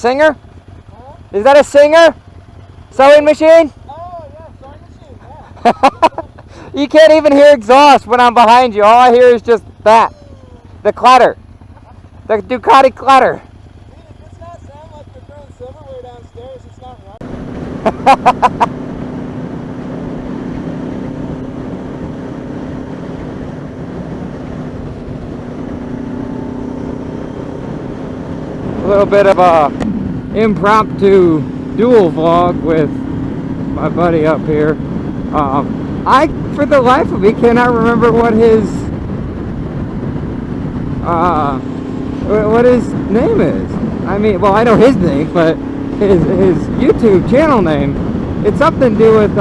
singer? Huh? Is that a singer? Sewing machine? Oh, yeah, sewing machine, yeah. You can't even hear exhaust when I'm behind you. All I hear is just that. The clatter. The Ducati clatter. Dude, it does not sound like you're throwing silverware downstairs. It's not right. A little bit of a impromptu dual vlog with my buddy up here. I, for the life of me, cannot remember what his name is. I mean, well, I know his name, but his YouTube channel name, it's something to do with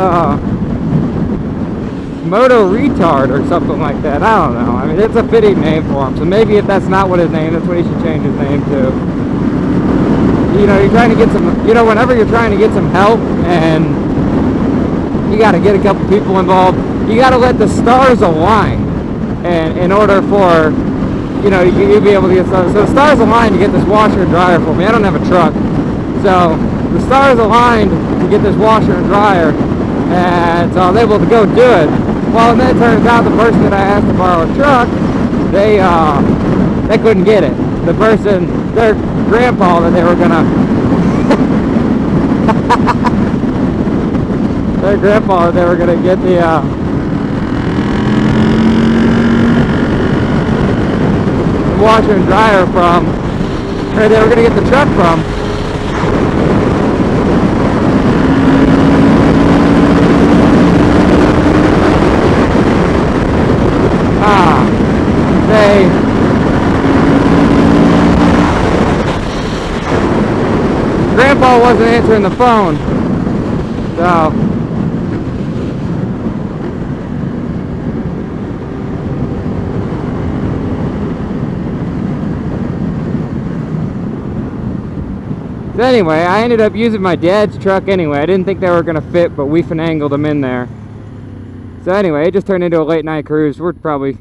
Moto Retard or something like that. I don't know. I mean, it's a fitting name for him. So maybe if that's not what his name, that's what he should change his name to. You know, you're trying to get some, you know, whenever you're trying to get some help and you got to get a couple people involved, you got to let the stars align. And in order for, you know, you'll be able to get started. So the stars aligned to get this washer and dryer for me. I don't have a truck. So the stars aligned to get this washer and dryer. And so I was able to go do it. Well, and then it turns out the person that I asked to borrow a truck, they couldn't get it. The person, their grandpa that they were gonna, their grandpa that they were gonna get the washer and dryer from, or they were gonna get the truck from. Grandpa wasn't answering the phone, so anyway, I ended up using my dad's truck anyway. I didn't think they were gonna fit, but we finangled them in there. So anyway, it just turned into a late night cruise. We're probably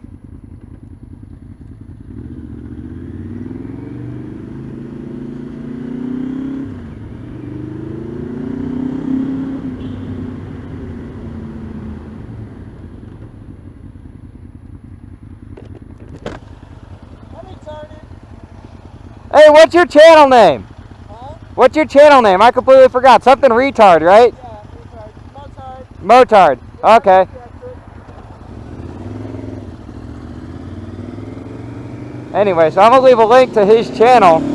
Hey, what's your channel name? Huh? What's your channel name? I completely forgot. Something retard, right? Yeah, retard. Motard. Motard. Yeah, okay. Anyway, so I'm going to leave a link to his channel.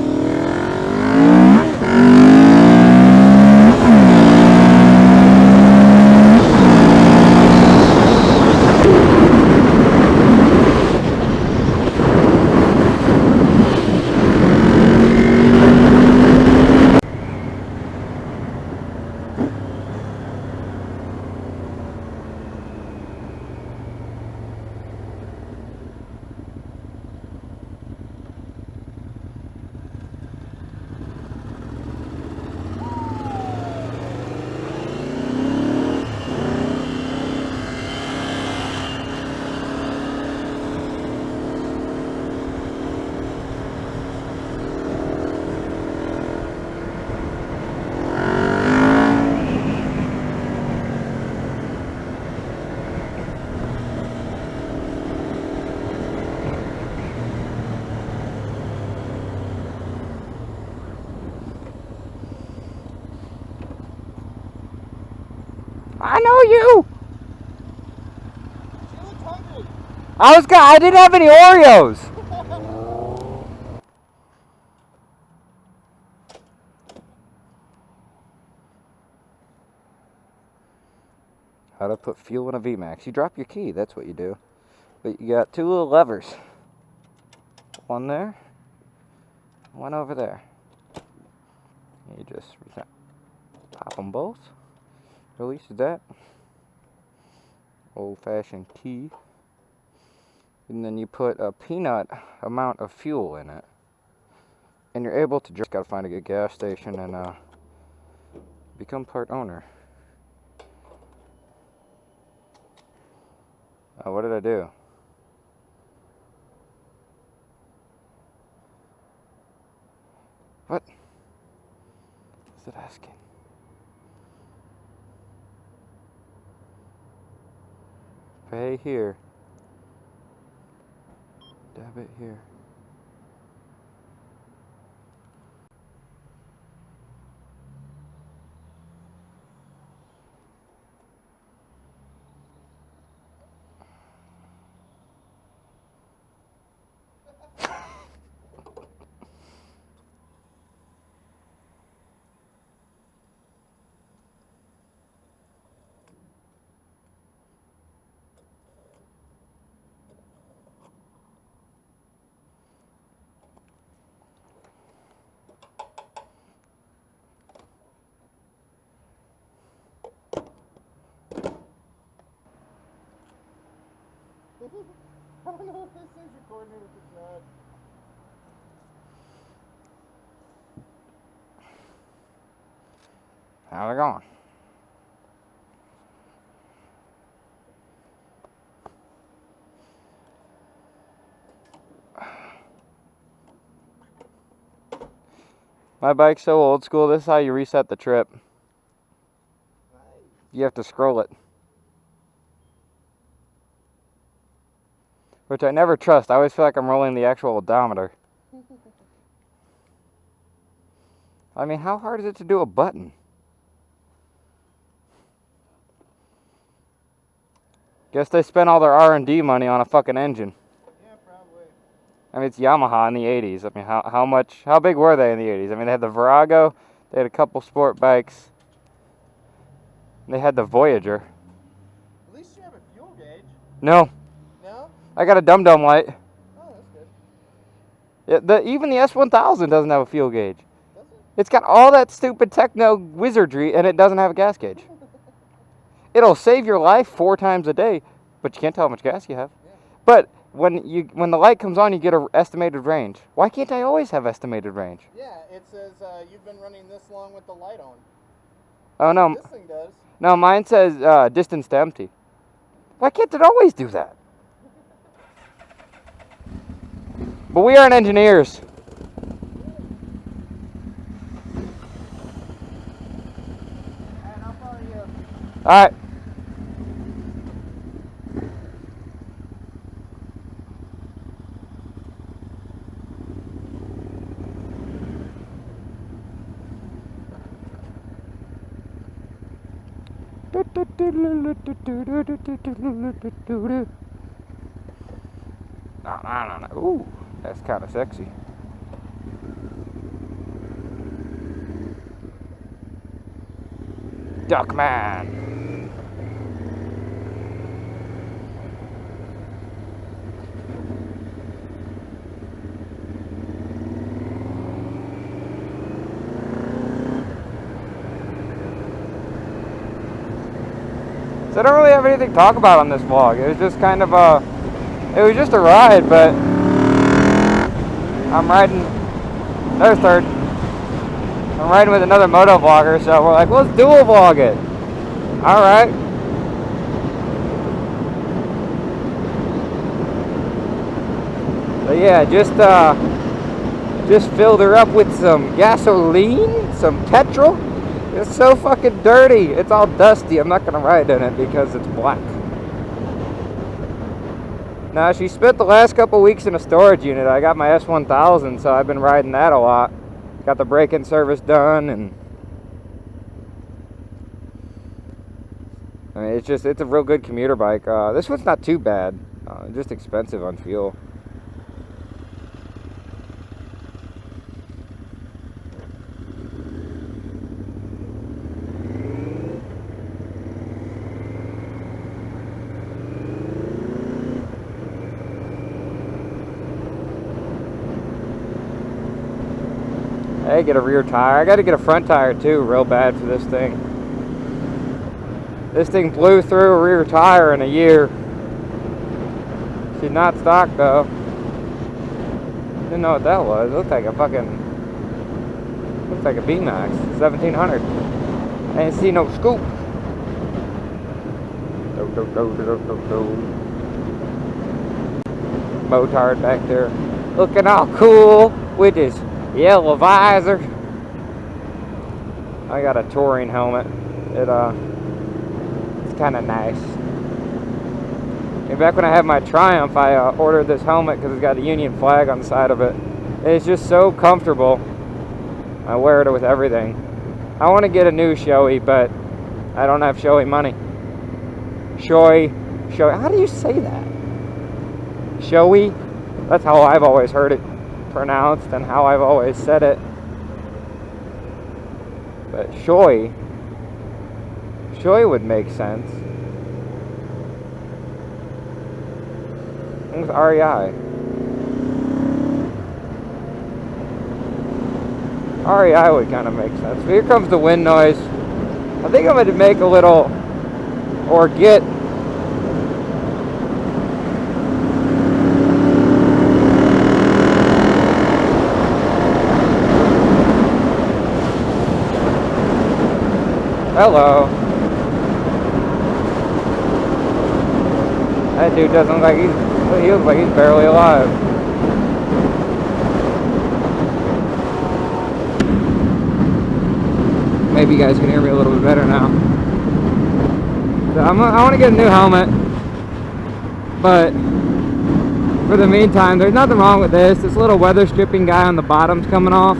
I know you. She looked hungry. I didn't have any Oreos. How to put fuel in a VMAX. You drop your key, that's what you do. But you got two little levers. One there, one over there. You just pop them both. Release that. Old-fashioned key. And then you put a peanut amount of fuel in it. And you're able to just gotta find a good gas station and become part owner. What did I do? What? asking. Pay here. Debit here. I don't know if this thing's recording or if it's not. How's it going? My bike's so old school, this is how you reset the trip. You have to scroll it. Which I never trust. I always feel like I'm rolling the actual odometer. I mean, how hard is it to do a button? Guess they spent all their R&D money on a fucking engine. Yeah, probably. I mean, it's Yamaha in the 80s. I mean, how big were they in the 80s? I mean, they had the Virago, they had a couple sport bikes, they had the Voyager. At least you have a fuel gauge. No. No? I got a dum-dum light. Oh, that's good. Even the S1000 doesn't have a fuel gauge. Does it? It's got all that stupid techno wizardry, and it doesn't have a gas gauge. It'll save your life 4 times a day, but you can't tell how much gas you have. Yeah. But when the light comes on, you get an estimated range. Why can't I always have estimated range? Yeah, it says you've been running this long with the light on. Oh, no. This thing does. No, mine says distance to empty. Why can't it always do that? But we aren't engineers. Alright, I'll follow you. Alright. No. Ooh, that's kind of sexy. Duckman. So I don't really have anything to talk about on this vlog. It was just kind of it was just a ride, but I'm riding, there's third. I'm riding with another moto vlogger, so we're like, let's dual vlog it. Alright. So yeah, just filled her up with some gasoline, some petrol. It's so fucking dirty. It's all dusty. I'm not gonna ride in it because it's black. Now, she spent the last couple weeks in a storage unit. I got my S1000, so I've been riding that a lot. Got the break-in service done, and I mean, it's a real good commuter bike. This one's not too bad. Just expensive on fuel. I get a rear tire. I got to get a front tire too, real bad for this thing. This thing blew through a rear tire in a year. She's not stock though. Didn't know what that was. It looked like a B-Max, 1700. I ain't see no scoop. Motard back there, looking all cool with his yellow visor. I got a touring helmet. It's kind of nice. And back when I had my Triumph, I ordered this helmet because it's got a Union flag on the side of it. And it's just so comfortable. I wear it with everything. I want to get a new Shoei, but I don't have Shoei money. Shoei. How do you say that? Shoei? That's how I've always heard it pronounced and how I've always said it. But Shoei would make sense. With REI. REI would kind of make sense. So here comes the wind noise. I think I'm going to make a little, or get, hello. That dude doesn't look like he looks like he's barely alive. Maybe you guys can hear me a little bit better now. So I want to get a new helmet, but for the meantime, there's nothing wrong with this. This little weather stripping guy on the bottom's coming off.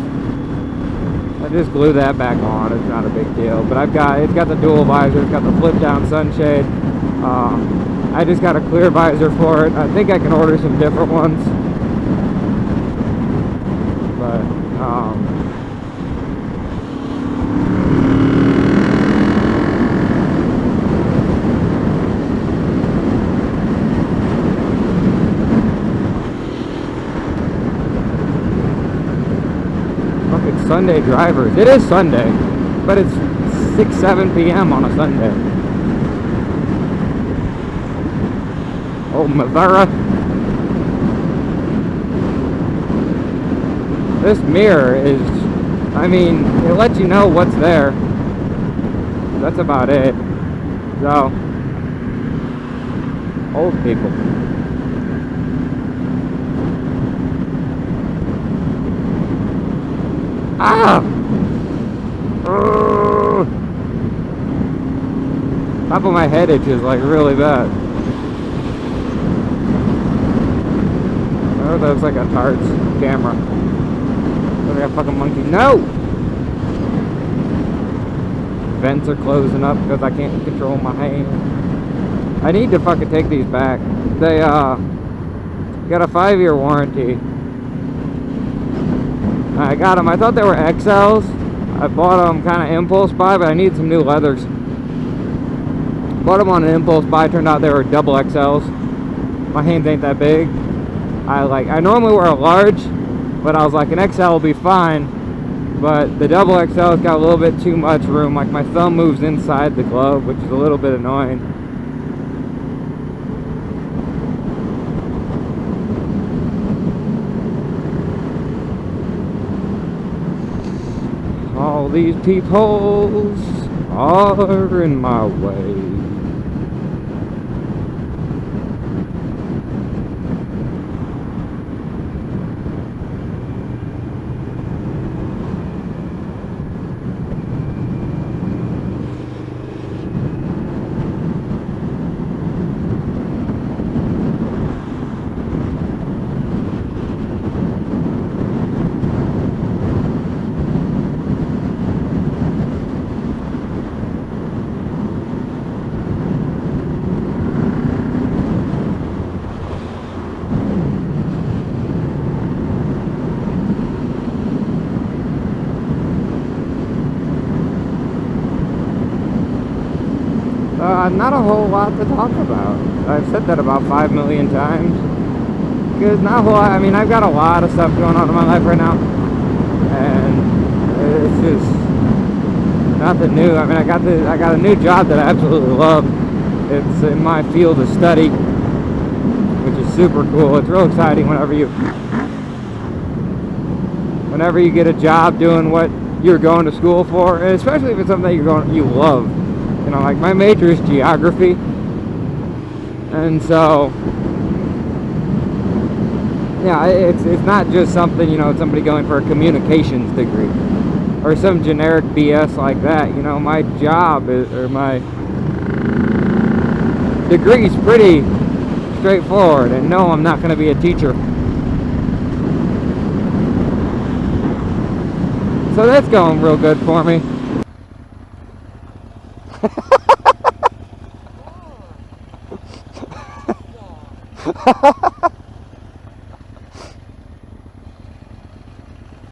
I just glue that back on. It's not a big deal. But it's got the dual visor. It's got the flip down sunshade. I just got a clear visor for it. I think I can order some different ones. But fucking Sunday drivers. It is Sunday, but it's 6-7 p.m. on a Sunday. Oh, Mavera. This mirror is, I mean, it lets you know what's there. That's about it. So, old people. Ah! Top of my head itches like really bad. Oh, that was like a Tart's camera. Look at that fucking monkey. No! Vents are closing up because I can't control my hand. I need to fucking take these back. They got a 5-year warranty. I got them. I thought they were XLs. I bought them kind of impulse buy, but I need some new leathers. Bought them on an impulse buy. Turned out they were double XLs. My hands ain't that big. I normally wear a large, but I was like, an XL will be fine. But the double XL's got a little bit too much room. Like, my thumb moves inside the glove, which is a little bit annoying. All these peepholes are in my way. Not a whole lot to talk about. I've said that about 5 million times. Because not a whole lot, I mean, I've got a lot of stuff going on in my life right now. And it's just nothing new. I mean, I got a new job that I absolutely love. It's in my field of study, which is super cool. It's real exciting whenever you get a job doing what you're going to school for, and especially if it's something that you love. You know, like my major is geography, and so yeah, it's not just something, you know, somebody going for a communications degree. or some generic BS like that. You know, my job is, or my degree's pretty straightforward, and no, I'm not going to be a teacher. So that's going real good for me.